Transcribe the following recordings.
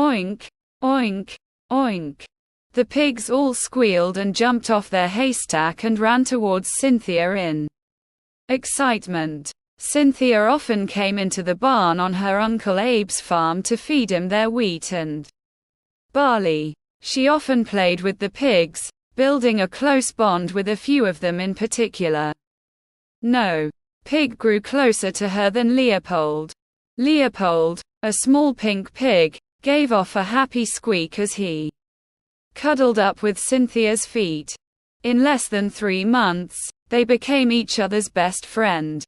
Oink, oink, oink. The pigs all squealed and jumped off their haystack and ran towards Cynthia in excitement. Cynthia often came into the barn on her Uncle Abe's farm to feed him their wheat and barley. She often played with the pigs, building a close bond with a few of them in particular. No pig grew closer to her than Leopold. Leopold, a small pink pig, gave off a happy squeak as he cuddled up with Cynthia's feet. In less than 3 months, they became each other's best friend.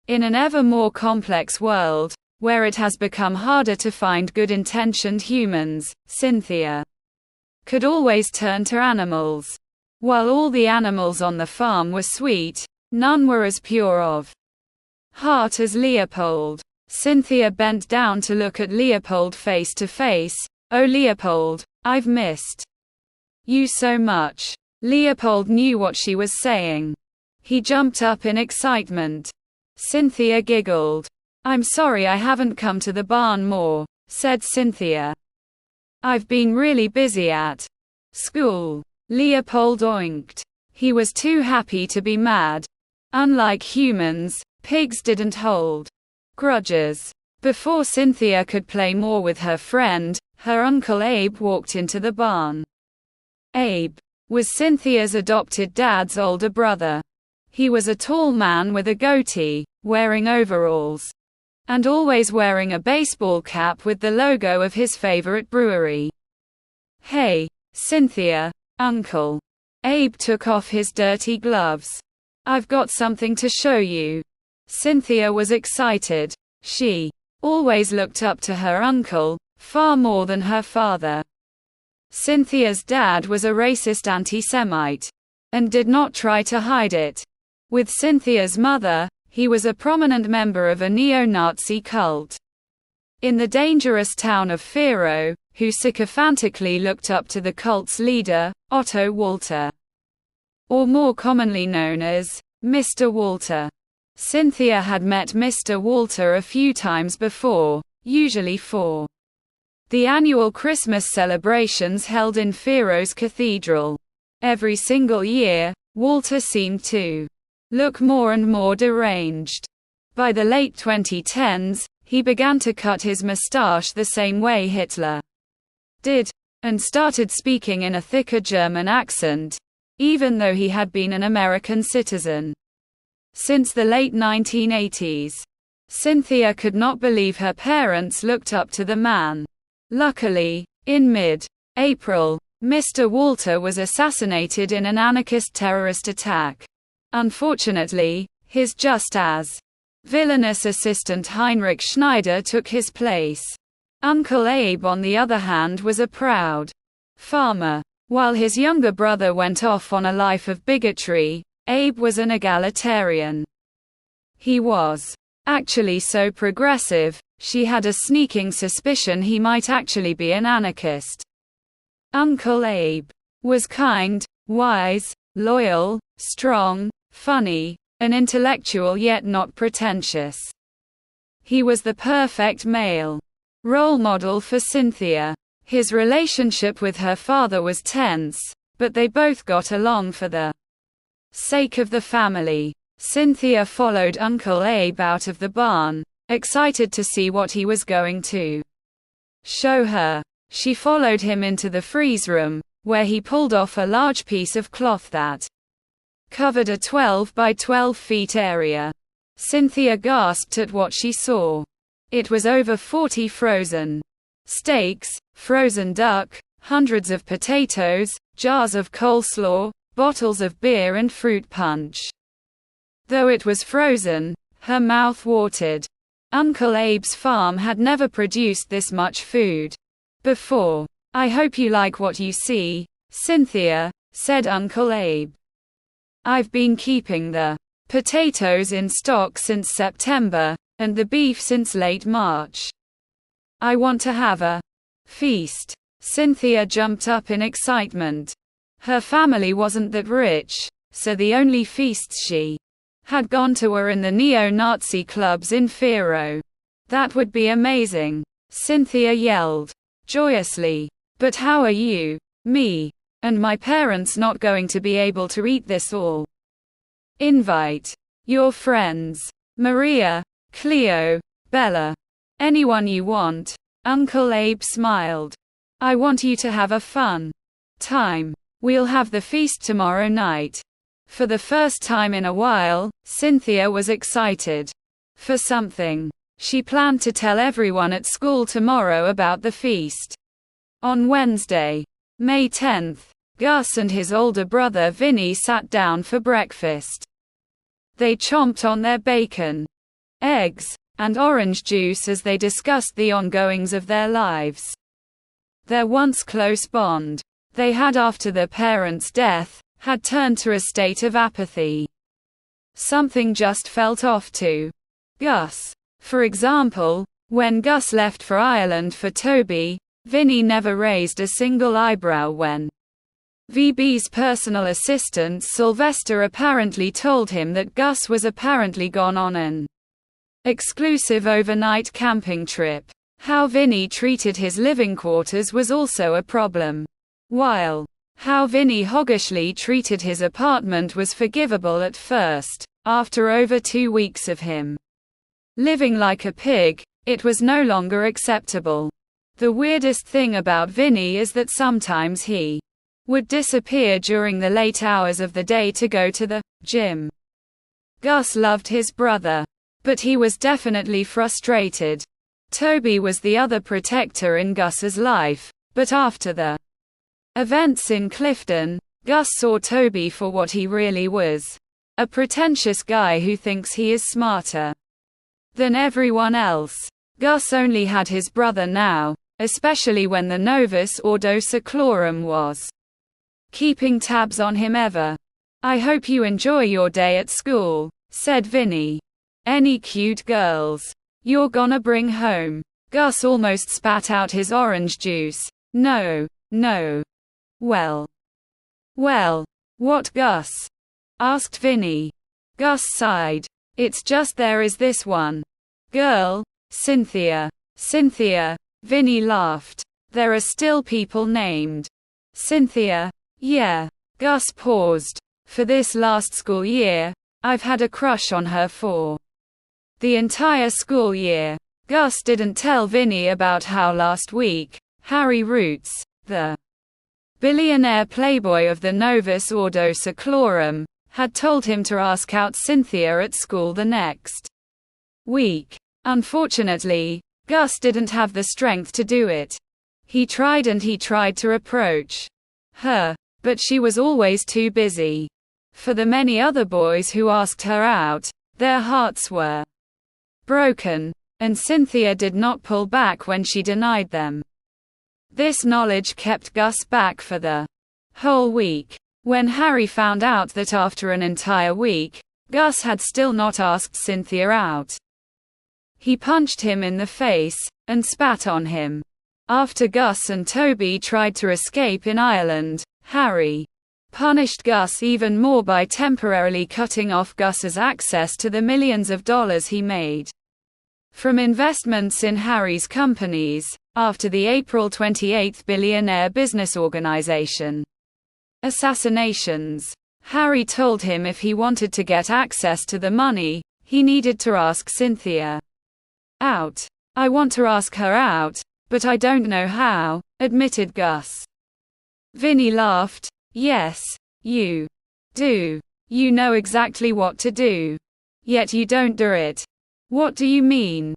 In an ever more complex world, where it has become harder to find good-intentioned humans, Cynthia could always turn to animals. While all the animals on the farm were sweet, none were as pure of heart as Leopold. Cynthia bent down to look at Leopold face to face. "Oh Leopold, I've missed you so much." Leopold knew what she was saying. He jumped up in excitement. Cynthia giggled. "I'm sorry I haven't come to the barn more," said Cynthia. "I've been really busy at school." Leopold oinked. He was too happy to be mad. Unlike humans, pigs didn't hold grudges. Before Cynthia could play more with her friend, her Uncle Abe walked into the barn. Abe was Cynthia's adopted dad's older brother. He was a tall man with a goatee, wearing overalls, and always wearing a baseball cap with the logo of his favorite brewery. "Hey, Cynthia, Uncle." Abe took off his dirty gloves. "I've got something to show you." Cynthia was excited. She always looked up to her uncle, far more than her father. Cynthia's dad was a racist anti-Semite, and did not try to hide it. With Cynthia's mother, he was a prominent member of a neo-Nazi cult in the dangerous town of Xviii, who sycophantically looked up to the cult's leader, Otto Walter, or more commonly known as Mr. Walter. Cynthia had met Mr. Walter a few times before, usually for the annual Christmas celebrations held in Xvii's cathedral. Every single year, Walter seemed to look more and more deranged. By the late 2010s, he began to cut his mustache the same way Hitler did, and started speaking in a thicker German accent, even though he had been an American citizen since the late 1980s. Cynthia could not believe her parents looked up to the man. Luckily, in mid-April, Mr. Walter was assassinated in an anarchist terrorist attack. Unfortunately, his just as villainous assistant Heinrich Schneider took his place. Uncle Abe, on the other hand, was a proud farmer. While his younger brother went off on a life of bigotry, Abe was an egalitarian. He was actually so progressive, she had a sneaking suspicion he might actually be an anarchist. Uncle Abe was kind, wise, loyal, strong, funny, and intellectual, yet not pretentious. He was the perfect male role model for Cynthia. His relationship with her father was tense, but they both got along for the sake of the family. Cynthia followed Uncle Abe out of the barn, excited to see what he was going to show her. She followed him into the freeze room, where he pulled off a large piece of cloth that covered a 12 by 12 feet area. Cynthia gasped at what she saw. It was over 40 frozen steaks, frozen duck, hundreds of potatoes, jars of coleslaw, bottles of beer and fruit punch. Though it was frozen, her mouth watered. Uncle Abe's farm had never produced this much food before. "I hope you like what you see, Cynthia," said Uncle Abe. "I've been keeping the potatoes in stock since September, and the beef since late March. I want to have a feast." Cynthia jumped up in excitement. Her family wasn't that rich, so the only feasts she had gone to were in the neo-Nazi clubs in Xviii. "That would be amazing," Cynthia yelled. joyously. But how are you, me, and my parents not going to be able to eat this all? Invite your friends. Maria, Cleo, Bella. Anyone you want. Uncle Abe smiled. I want you to have a fun time. We'll have the feast tomorrow night. For the first time in a while, Cynthia was excited for something. She planned to tell everyone at school tomorrow about the feast. On Wednesday, May 10th, Gus and his older brother Vinny sat down for breakfast. They chomped on their bacon, eggs, and orange juice as they discussed the ongoings of their lives. Their once close bond they had after their parents' death had turned to a state of apathy. Something just felt off to Gus. For example, when Gus left for Ireland for Toby, Vinny never raised a single eyebrow when VB's personal assistant Sylvester apparently told him that Gus was apparently gone on an exclusive overnight camping trip. How Vinny treated his living quarters was also a problem. While how Vinny hoggishly treated his apartment was forgivable at first, after over 2 weeks of him living like a pig, it was no longer acceptable. The weirdest thing about Vinny is that sometimes he would disappear during the late hours of the day to go to the gym. Gus loved his brother, but he was definitely frustrated. Toby was the other protector in Gus's life, but after the events in Clifton, Gus saw Toby for what he really was. A pretentious guy who thinks he is smarter than everyone else. Gus only had his brother now, especially when the Novus Ordo Seclorum was keeping tabs on him ever. I hope you enjoy your day at school, said Vinny. Any cute girls you're gonna bring home? Gus almost spat out his orange juice. No. Well, what, Gus? Asked Vinny. Gus sighed. It's just there is this one girl, Cynthia. Cynthia, Vinny laughed. There are still people named Cynthia. Yeah. Gus paused. For this last school year, I've had a crush on her for the entire school year. Gus didn't tell Vinny about how last week, Harry Roots, the billionaire playboy of the Novus Ordo Seclorum, had told him to ask out Cynthia at school the next week. Unfortunately, Gus didn't have the strength to do it. He tried to approach her, but she was always too busy. For the many other boys who asked her out, their hearts were broken, and Cynthia did not pull back when she denied them. This knowledge kept Gus back for the whole week. When Harry found out that after an entire week, Gus had still not asked Cynthia out, he punched him in the face, and spat on him. After Gus and Toby tried to escape in Ireland, Harry punished Gus even more by temporarily cutting off Gus's access to the millions of dollars he made from investments in Harry's companies, after the April 28 billionaire business organization assassinations. Harry told him if he wanted to get access to the money, he needed to ask Cynthia out. I want to ask her out, but I don't know how, admitted Gus. Vinny laughed. Yes, you do. You know exactly what to do. Yet you don't do it. What do you mean?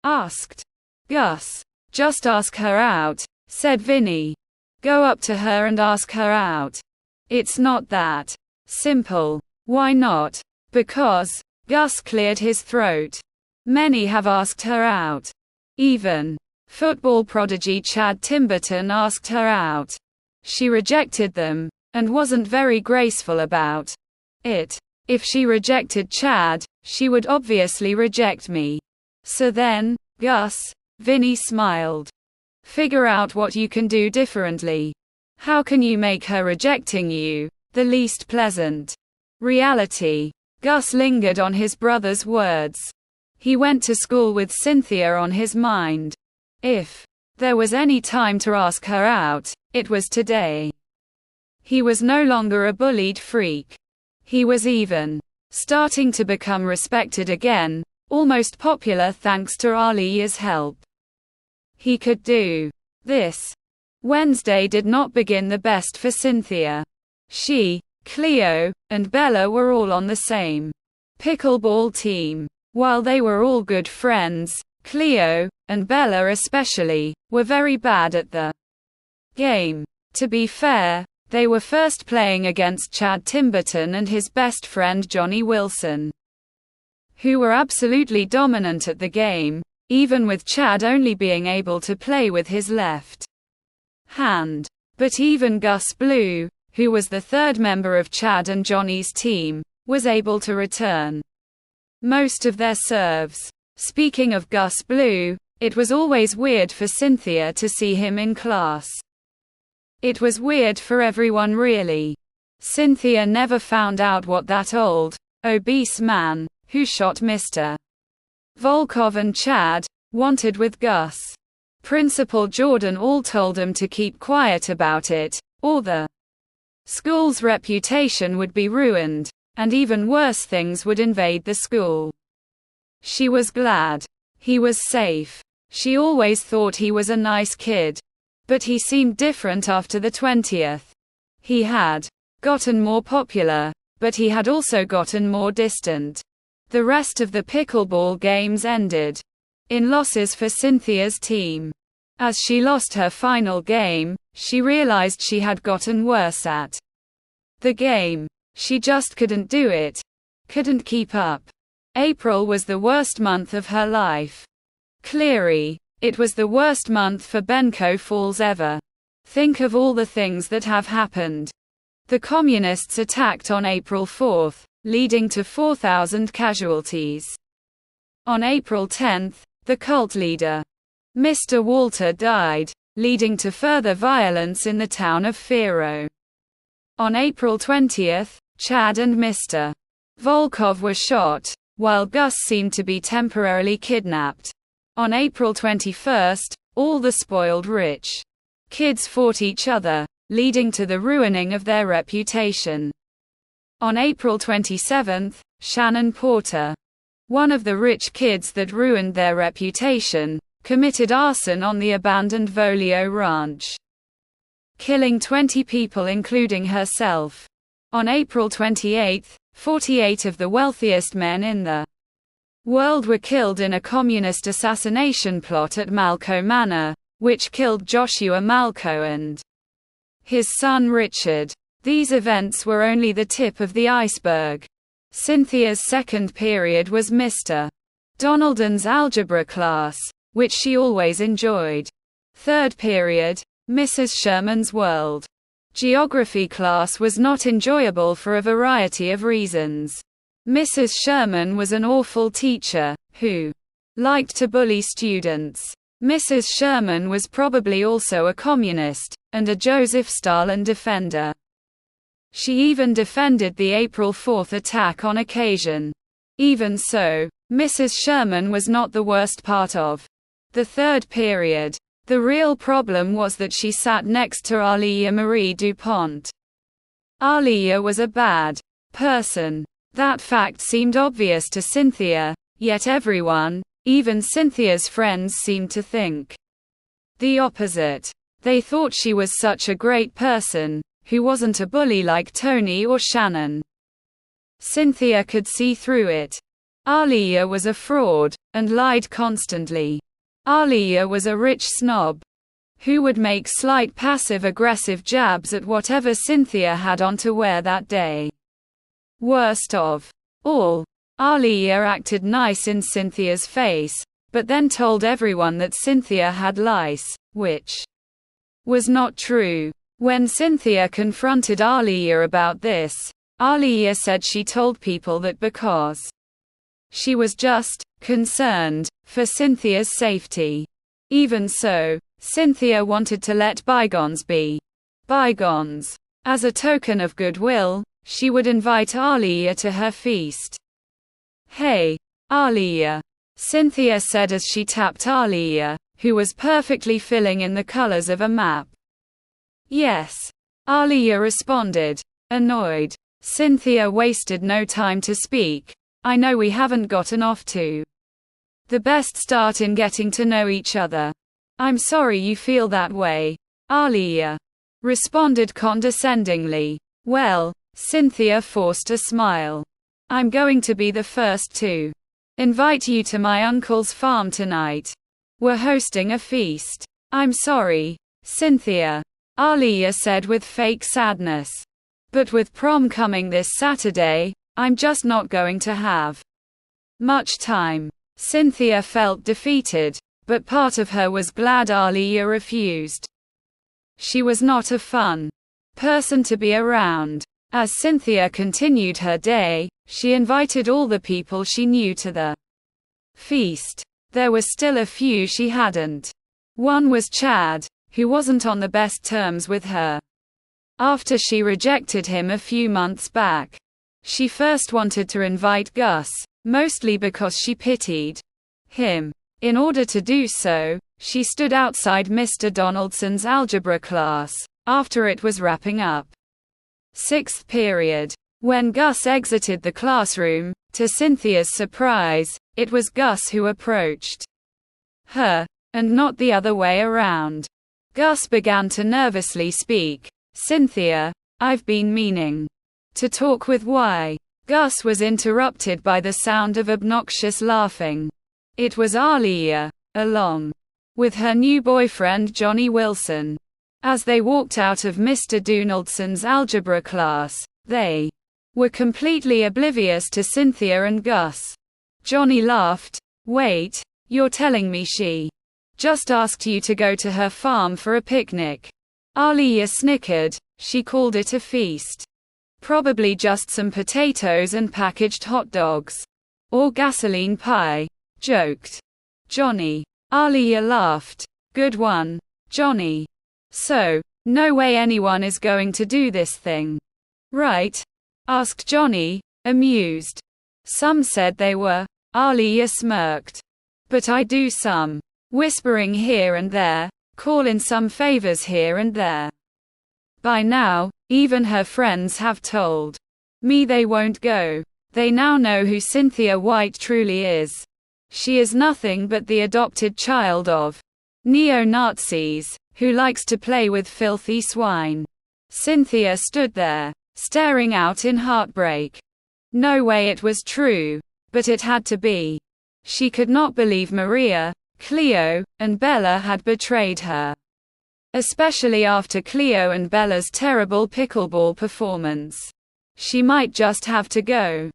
Asked Gus. Just ask her out, said Vinny. Go up to her and ask her out. It's not that simple. Why not? Because, Gus cleared his throat. Many have asked her out. Even football prodigy Chad Timberton asked her out. She rejected them, and wasn't very graceful about it. If she rejected Chad, she would obviously reject me. So then, Gus, Vinny smiled. Figure out what you can do differently. How can you make her rejecting you the least pleasant reality? Gus lingered on his brother's words. He went to school with Cynthia on his mind. If there was any time to ask her out, it was today. He was no longer a bullied freak. He was even starting to become respected again, almost popular thanks to Aliya's help. He could do this. Wednesday did not begin the best for Cynthia. She, Cleo, and Bella were all on the same pickleball team. While they were all good friends, Cleo, and Bella especially, were very bad at the game. To be fair, they were first playing against Chad Timberton and his best friend Johnny Wilson, who were absolutely dominant at the game, even with Chad only being able to play with his left hand. But even Gus Blue, who was the third member of Chad and Johnny's team, was able to return most of their serves. Speaking of Gus Blue, it was always weird for Cynthia to see him in class. It was weird for everyone really. Cynthia never found out what that old, obese man, who shot Mr. Volkov and Chad, wanted with Gus. Principal Jordan all told him to keep quiet about it, or the school's reputation would be ruined, and even worse things would invade the school. She was glad he was safe. She always thought he was a nice kid. But he seemed different after the 20th. He had gotten more popular, but he had also gotten more distant. The rest of the pickleball games ended in losses for Cynthia's team. As she lost her final game, she realized she had gotten worse at the game. She just couldn't do it. Couldn't keep up. April was the worst month of her life. Cleary. It was the worst month for Benko Falls ever. Think of all the things that have happened. The communists attacked on April 4, leading to 4,000 casualties. On April 10, the cult leader, Mr. Walter, died, leading to further violence in the town of Fero. On April 20, Chad and Mr. Volkov were shot, while Gus seemed to be temporarily kidnapped. On April 21, all the spoiled rich kids fought each other, leading to the ruining of their reputation. On April 27, Shannon Porter, one of the rich kids that ruined their reputation, committed arson on the abandoned Volio ranch, killing 20 people including herself. On April 28, 48 of the wealthiest men in the world were killed in a communist assassination plot at Malco Manor, which killed Joshua Malco and his son Richard. These events were only the tip of the iceberg. Cynthia's second period was Mr. Donaldson's algebra class, which she always enjoyed. Third period, Mrs. Sherman's world geography class was not enjoyable for a variety of reasons. Mrs. Sherman was an awful teacher, who liked to bully students. Mrs. Sherman was probably also a communist, and a Joseph Stalin defender. She even defended the April 4 attack on occasion. Even so, Mrs. Sherman was not the worst part of the third period. The real problem was that she sat next to Aliya Marie DuPont. Aliya was a bad person. That fact seemed obvious to Cynthia, yet everyone, even Cynthia's friends, seemed to think the opposite. They thought she was such a great person, who wasn't a bully like Tony or Shannon. Cynthia could see through it. Aliya was a fraud, and lied constantly. Aliya was a rich snob, who would make slight passive-aggressive jabs at whatever Cynthia had on to wear that day. Worst of all, Aliya acted nice in Cynthia's face, but then told everyone that Cynthia had lice, which was not true. When Cynthia confronted Aliya about this, Aliya said she told people that because she was just concerned for Cynthia's safety. Even so, Cynthia wanted to let bygones be bygones. As a token of goodwill, she would invite Aliya to her feast. "Hey, Aliya," Cynthia said as she tapped Aliya, who was perfectly filling in the colors of a map. Yes, Alia responded, annoyed. Cynthia wasted no time to speak. I know we haven't gotten off to the best start in getting to know each other. I'm sorry you feel that way, Alia responded condescendingly. Well, Cynthia forced a smile. I'm going to be the first to invite you to my uncle's farm tonight. We're hosting a feast. I'm sorry, Cynthia, Alia said with fake sadness. But with prom coming this Saturday, I'm just not going to have much time. Cynthia felt defeated, but part of her was glad Alia refused. She was not a fun person to be around. As Cynthia continued her day, she invited all the people she knew to the feast. There were still a few she hadn't. One was Chad, who wasn't on the best terms with her after she rejected him a few months back. She first wanted to invite Gus, mostly because she pitied him. In order to do so, she stood outside Mr. Donaldson's algebra class, after it was wrapping up. Sixth period. When Gus exited the classroom, to Cynthia's surprise, it was Gus who approached her, and not the other way around. Gus began to nervously speak. Cynthia, I've been meaning to talk with Y. Gus was interrupted by the sound of obnoxious laughing. It was Alia, along with her new boyfriend Johnny Wilson. As they walked out of Mr. Donaldson's algebra class, they were completely oblivious to Cynthia and Gus. Johnny laughed. Wait, you're telling me she just asked you to go to her farm for a picnic? Alia snickered. She called it a feast. Probably just some potatoes and packaged hot dogs. Or gasoline pie, joked Johnny. Alia laughed. Good one, Johnny. So, no way anyone is going to do this thing, right? Asked Johnny, amused. Some said they were. Alia smirked. But I do some whispering here and there, call in some favors here and there. By now, even her friends have told me they won't go. They now know who Cynthia White truly is. She is nothing but the adopted child of neo-Nazis, who likes to play with filthy swine. Cynthia stood there, staring out in heartbreak. No way it was true, but it had to be. She could not believe Maria, Cleo, and Bella had betrayed her. Especially after Cleo and Bella's terrible pickleball performance. She might just have to go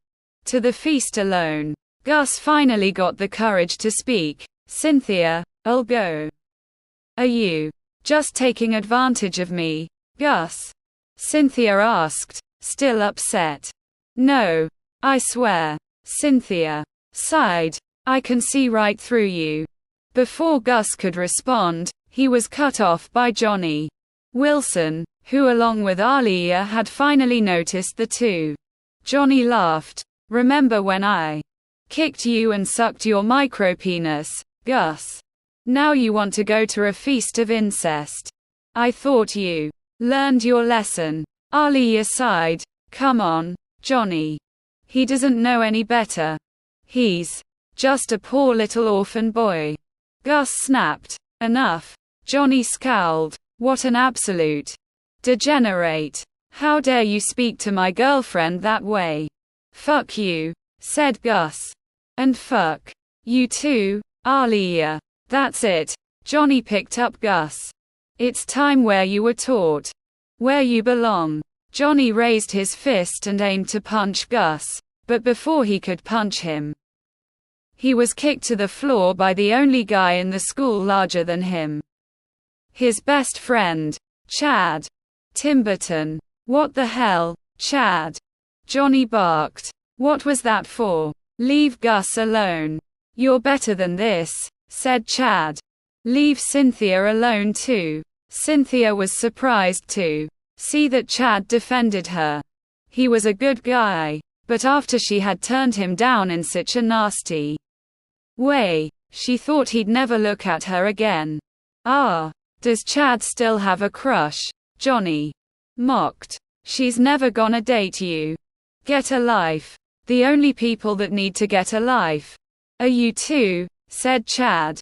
to the feast alone. Gus finally got the courage to speak. Cynthia, I'll go. Are you just taking advantage of me, Gus? Cynthia asked, still upset. No, I swear. Cynthia sighed. I can see right through you. Before Gus could respond, he was cut off by Johnny Wilson, who along with Alia had finally noticed the two. Johnny laughed. Remember when I kicked you and sucked your micropenis, Gus? Now you want to go to a feast of incest. I thought you learned your lesson. Alia sighed. Come on, Johnny. He doesn't know any better. He's just a poor little orphan boy. Gus snapped. Enough. Johnny scowled. What an absolute degenerate. How dare you speak to my girlfriend that way? Fuck you, said Gus. And fuck you too, Alia. That's it. Johnny picked up Gus. It's time where you were taught where you belong. Johnny raised his fist and aimed to punch Gus, but before he could punch him, he was kicked to the floor by the only guy in the school larger than him. His best friend, Chad Timberton. What the hell, Chad? Johnny barked. What was that for? Leave Gus alone. You're better than this, said Chad. Leave Cynthia alone too. Cynthia was surprised to see that Chad defended her. He was a good guy, but after she had turned him down in such a nasty way, She thought he'd never look at her again. Ah. Does Chad still have a crush? Johnny mocked. She's never gonna date you. Get a life. The only people that need to get a life are you two, said Chad.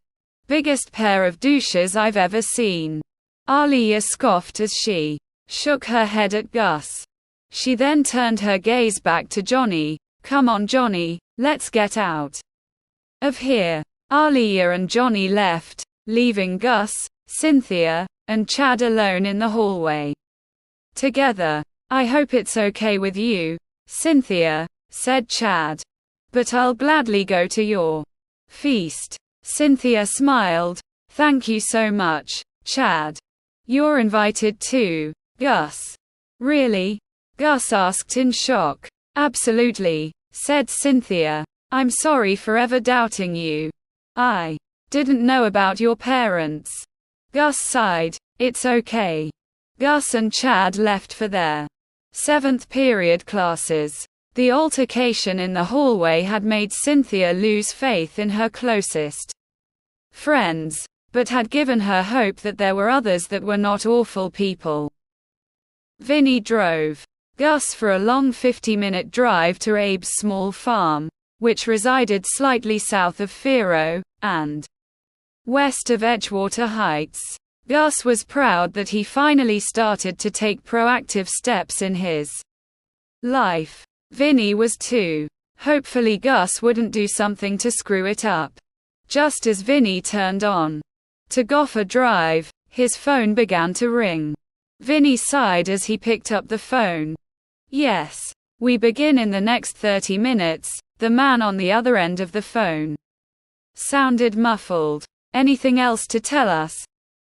Biggest pair of douches I've ever seen. Aaliyah scoffed as she shook her head at Gus. She then turned her gaze back to Johnny. Come on, Johnny, let's get out of here. Aaliyah and Johnny left, leaving Gus, Cynthia, and Chad alone in the hallway together. I hope it's okay with you, Cynthia, said Chad. But I'll gladly go to your feast. Cynthia smiled. Thank you so much, Chad. You're invited too, Gus. Really? Gus asked in shock. Absolutely, said Cynthia. I'm sorry for ever doubting you. I didn't know about your parents. Gus sighed. It's okay. Gus and Chad left for their 7th period classes. The altercation in the hallway had made Cynthia lose faith in her closest friends, but had given her hope that there were others that were not awful people. Vinny drove Gus for a long 50-minute drive to Abe's small farm, which resided slightly south of Fero, and west of Edgewater Heights. Gus was proud that he finally started to take proactive steps in his life. Vinny was too. Hopefully Gus wouldn't do something to screw it up. Just as Vinny turned on to go for a drive, his phone began to ring. Vinny sighed as he picked up the phone. Yes. We begin in the next 30 minutes, the man on the other end of the phone sounded muffled. Anything else to tell us?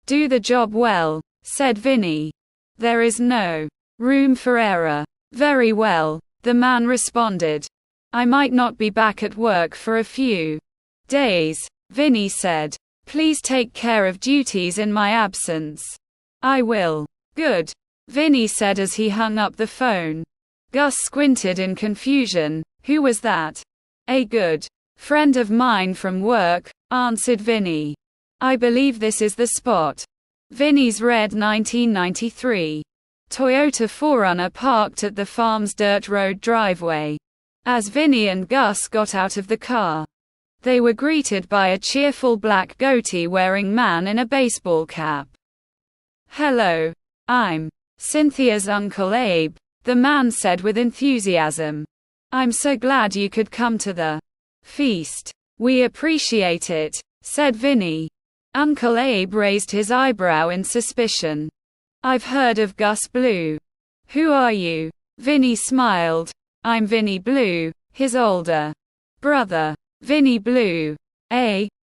Do the job well, said Vinny. There is no room for error. Very well, the man responded. I might not be back at work for a few days, Vinny said. Please take care of duties in my absence. I will. Good, Vinny said as he hung up the phone. Gus squinted in confusion. Who was that? A good friend of mine from work, answered Vinny. I believe this is the spot. Vinny's red 1993 Toyota 4Runner parked at the farm's dirt road driveway. As Vinny and Gus got out of the car, they were greeted by a cheerful black goatee-wearing man in a baseball cap. Hello. I'm Cynthia's Uncle Abe, the man said with enthusiasm. I'm so glad you could come to the feast. We appreciate it, said Vinny. Uncle Abe raised his eyebrow in suspicion. I've heard of Gus Blue. Who are you? Vinny smiled. I'm Vinny Blue, his older brother. Vinny Blue.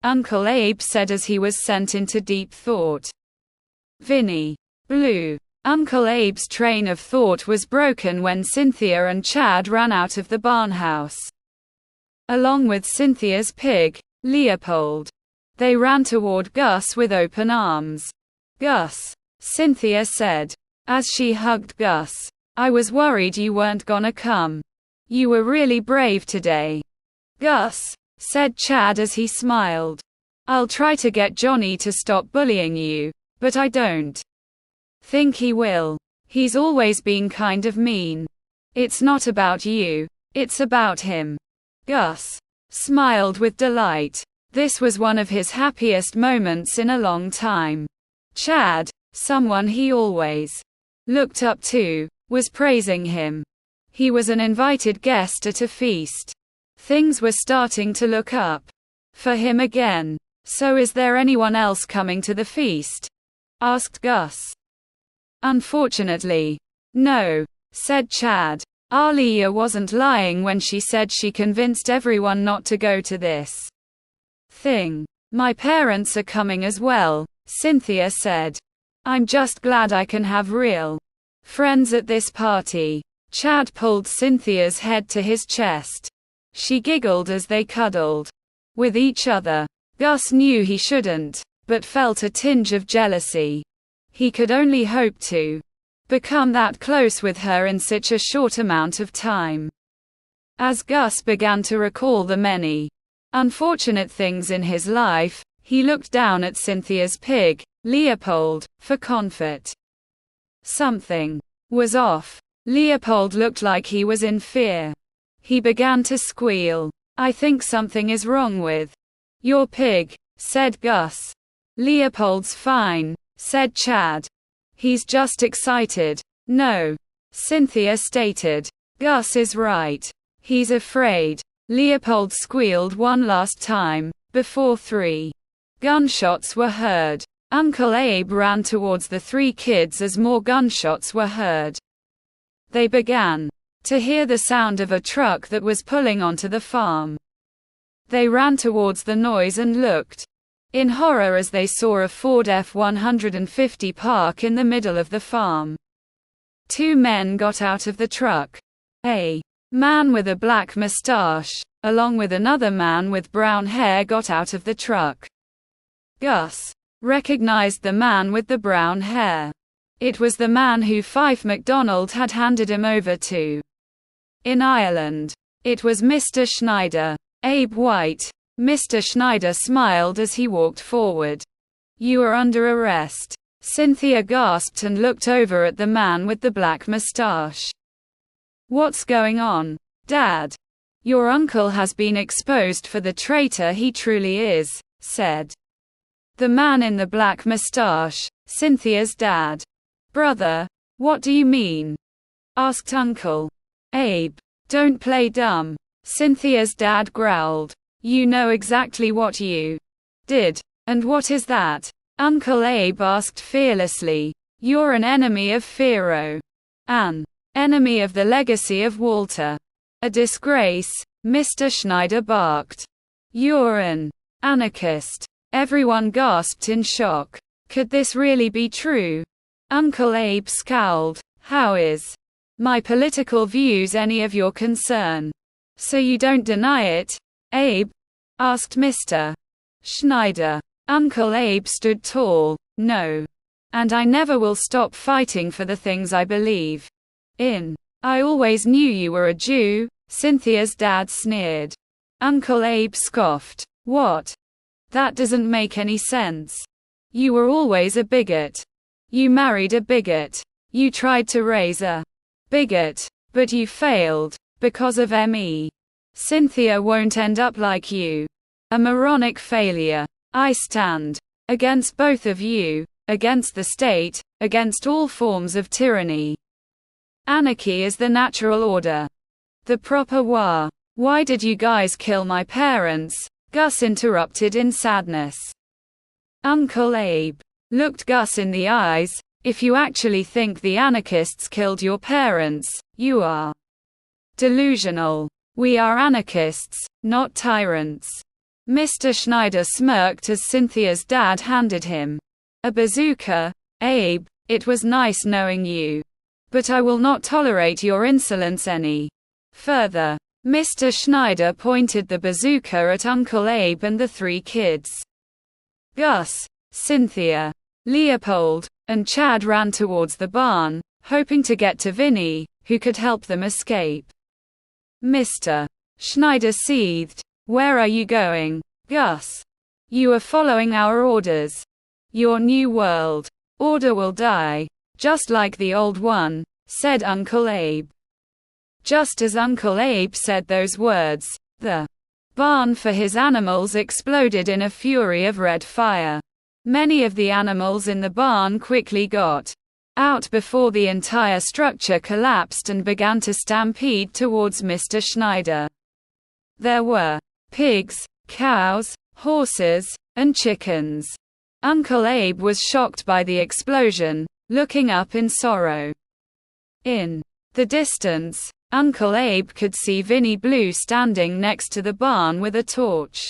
Uncle Abe said as he was sent into deep thought. Vinny Blue. Uncle Abe's train of thought was broken when Cynthia and Chad ran out of the barnhouse, along with Cynthia's pig, Leopold. They ran toward Gus with open arms. Gus, Cynthia said, as she hugged Gus. I was worried you weren't gonna come. You were really brave today. Gus, said Chad as he smiled. I'll try to get Johnny to stop bullying you, but I don't think he will. He's always been kind of mean. It's not about you, it's about him. Gus smiled with delight. This was one of his happiest moments in a long time. Chad, someone he always looked up to, was praising him. He was an invited guest at a feast. Things were starting to look up for him again. So is there anyone else coming to the feast? Asked Gus. Unfortunately, no, said Chad. Aaliyah wasn't lying when she said she convinced everyone not to go to this thing. My parents are coming as well, Cynthia said. I'm just glad I can have real friends at this party. Chad pulled Cynthia's head to his chest. She giggled as they cuddled with each other. Gus knew he shouldn't, but felt a tinge of jealousy. He could only hope to become that close with her in such a short amount of time. As Gus began to recall the many unfortunate things in his life, he looked down at Cynthia's pig, Leopold, for comfort. Something was off. Leopold looked like he was in fear. He began to squeal. "I think something is wrong with your pig," said Gus. "Leopold's fine," said Chad. "He's just excited." "No," Cynthia stated. "Gus is right. He's afraid." Leopold squealed one last time, before 3 gunshots were heard. Uncle Abe ran towards the 3 kids as more gunshots were heard. They began to hear the sound of a truck that was pulling onto the farm. They ran towards the noise and looked in horror as they saw a Ford F-150 park in the middle of the farm. 2 men got out of the truck. A man with a black mustache, along with another man with brown hair, got out of the truck. Gus recognized the man with the brown hair. It was the man who Fife MacDonald had handed him over to in Ireland. It was Mr. Schneider. Abe White. Mr. Schneider smiled as he walked forward. "You are under arrest." Cynthia gasped and looked over at the man with the black mustache. "What's going on, Dad?" "Your uncle has been exposed for the traitor he truly is," said the man in the black mustache, Cynthia's dad. "Brother, what do you mean?" asked Uncle Abe. "Don't play dumb," Cynthia's dad growled. "You know exactly what you did. And what is that?" Uncle Abe asked fearlessly. "You're an enemy of Pharaoh. An enemy of the legacy of Walter. A disgrace," Mr. Schneider barked. "You're an anarchist." Everyone gasped in shock. Could this really be true? Uncle Abe scowled. "How is my political views any of your concern?" "So you don't deny it, Abe?" asked Mr. Schneider. Uncle Abe stood tall. "No. And I never will stop fighting for the things I believe in." "I always knew you were a Jew," Cynthia's dad sneered. Uncle Abe scoffed. "What? That doesn't make any sense. You were always a bigot. You married a bigot. You tried to raise a bigot. But you failed. Because of me. Cynthia won't end up like you. A moronic failure. I stand against both of you, against the state, against all forms of tyranny. Anarchy is the natural order. The proper war. Why did you guys kill my parents?" Gus interrupted in sadness. Uncle Abe looked Gus in the eyes. "If you actually think the anarchists killed your parents, you are delusional. We are anarchists, not tyrants." Mr. Schneider smirked as Cynthia's dad handed him a bazooka. "Abe, it was nice knowing you. But I will not tolerate your insolence any further." Mr. Schneider pointed the bazooka at Uncle Abe and the 3 kids. Gus, Cynthia, Leopold, and Chad ran towards the barn, hoping to get to Vinny, who could help them escape. Mr. Schneider seethed. "Where are you going, Gus?" "You are following our orders. Your new world order will die, just like the old one," said Uncle Abe. Just as Uncle Abe said those words, the barn for his animals exploded in a fury of red fire. Many of the animals in the barn quickly got out before the entire structure collapsed and began to stampede towards Mr. Schneider. There were pigs, cows, horses, and chickens. Uncle Abe was shocked by the explosion, looking up in sorrow. In the distance, Uncle Abe could see Vinny Blue standing next to the barn with a torch.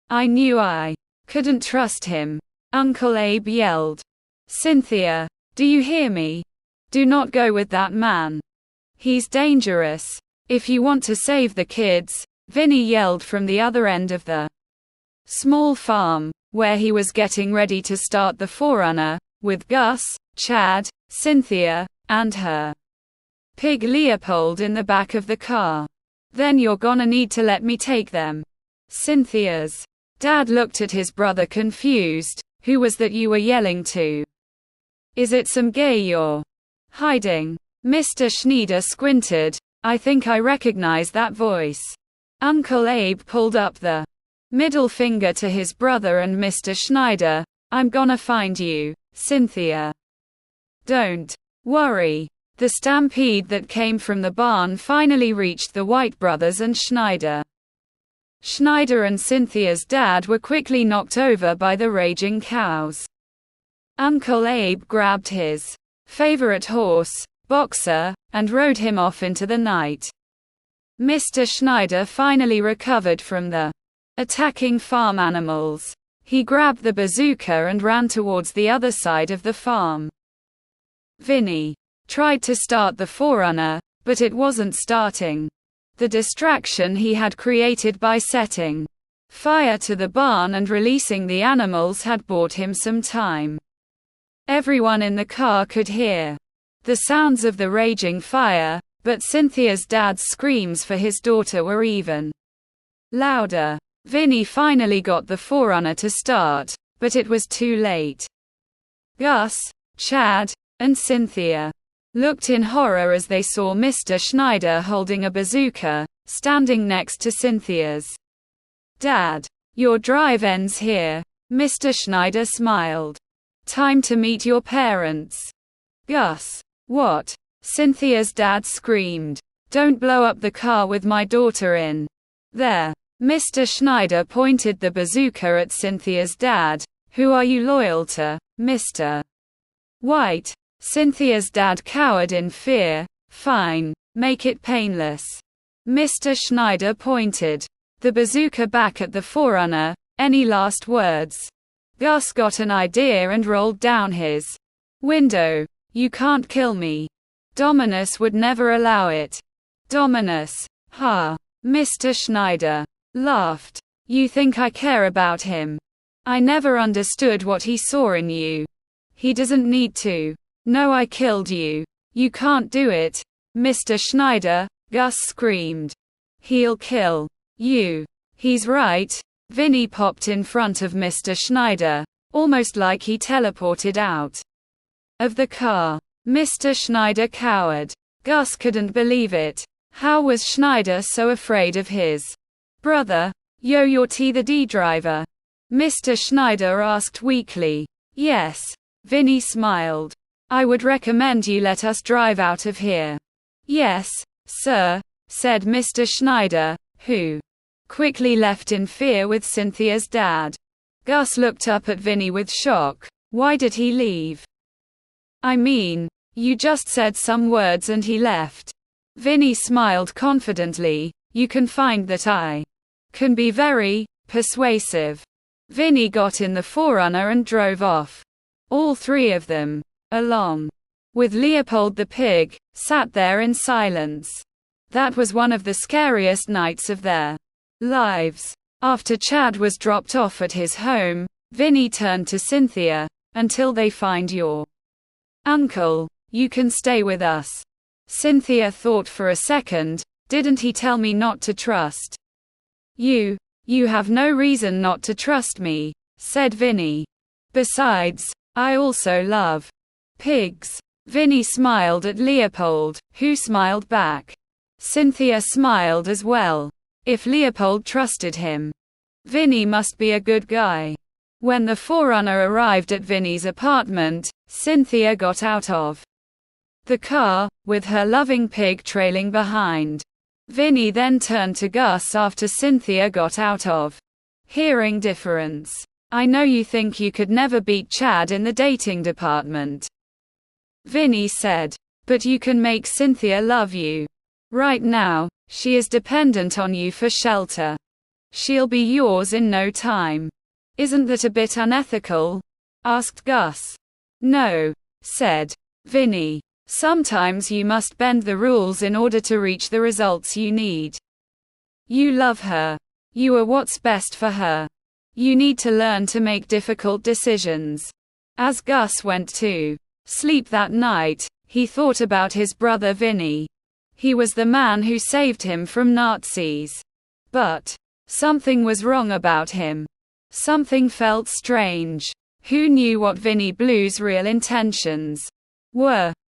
"I knew I couldn't trust him," Uncle Abe yelled. "Cynthia, do you hear me? Do not go with that man. He's dangerous. If you want to save the kids," Vinny yelled from the other end of the small farm, where he was getting ready to start the Forerunner, with Gus, Chad, Cynthia, and her pig Leopold in the back of the car. "Then you're gonna need to let me take them." Cynthia's dad looked at his brother confused. Who was that you were yelling to? Is it some gay you're hiding? Mr. Schneider squinted. I think I recognize that voice. Uncle Abe pulled up the middle finger to his brother and Mr. Schneider. I'm gonna find you, Cynthia. Don't worry. The stampede that came from the barn finally reached the White brothers and Schneider. Schneider and Cynthia's dad were quickly knocked over by the raging cows. Uncle Abe grabbed his favorite horse, Boxer, and rode him off into the night. Mr. Schneider finally recovered from the attacking farm animals. He grabbed the bazooka and ran towards the other side of the farm. Vinny tried to start the Forerunner, but it wasn't starting. The distraction he had created by setting fire to the barn and releasing the animals had bought him some time. Everyone in the car could hear the sounds of the raging fire, but Cynthia's dad's screams for his daughter were even louder. Vinny finally got the Forerunner to start, but it was too late. Gus, Chad, and Cynthia looked in horror as they saw Mr. Schneider holding a bazooka, standing next to Cynthia's dad. Your drive ends here. Mr. Schneider smiled. Time to meet your parents. Gus. What? Cynthia's dad screamed. Don't blow up the car with my daughter in there. Mr. Schneider pointed the bazooka at Cynthia's dad. Who are you loyal to, Mr. White? Cynthia's dad cowered in fear. Fine. Make it painless. Mr. Schneider pointed the bazooka back at the Forerunner. Any last words? Gus got an idea and rolled down his window. You can't kill me. Dominus would never allow it. Dominus. Ha. Mr. Schneider laughed. You think I care about him? I never understood what he saw in you. He doesn't need to. No, I killed you. You can't do it. Mr. Schneider, Gus screamed. He'll kill you. He's right. Vinny popped in front of Mr. Schneider, almost like he teleported out of the car. Mr. Schneider cowered. Gus couldn't believe it. How was Schneider so afraid of his brother? Yo, you're the D driver? Mr. Schneider asked weakly. Yes. Vinny smiled. I would recommend you let us drive out of here. Yes, sir, said Mr. Schneider, who quickly left in fear with Cynthia's dad. Gus looked up at Vinny with shock. Why did he leave? I mean, you just said some words and he left. Vinny smiled confidently. You can find that I can be very persuasive. Vinny got in the Forerunner and drove off. All three of them, along with Leopold the pig, sat there in silence. That was one of the scariest nights of their lives. After Chad was dropped off at his home, Vinny turned to Cynthia. Until they find your uncle, you can stay with us. Cynthia thought for a second. Didn't he tell me not to trust you? You have no reason not to trust me, said Vinny. Besides, I also love pigs. Vinny smiled at Leopold, who smiled back. Cynthia smiled as well. If Leopold trusted him, Vinny must be a good guy. When the Forerunner arrived at Vinny's apartment, Cynthia got out of the car, with her loving pig trailing behind. Vinny then turned to Gus after Cynthia got out of hearing difference. I know you think you could never beat Chad in the dating department, Vinny said. But you can make Cynthia love you. Right now, she is dependent on you for shelter. She'll be yours in no time. Isn't that a bit unethical? Asked Gus. No, said Vinny. Sometimes you must bend the rules in order to reach the results you need. You love her. You are what's best for her. You need to learn to make difficult decisions. As Gus went to sleep that night, he thought about his brother Vinny. He was the man who saved him from Nazis. But Something was wrong about him. Something felt strange. Who knew what Vinnie Blue's real intentions were?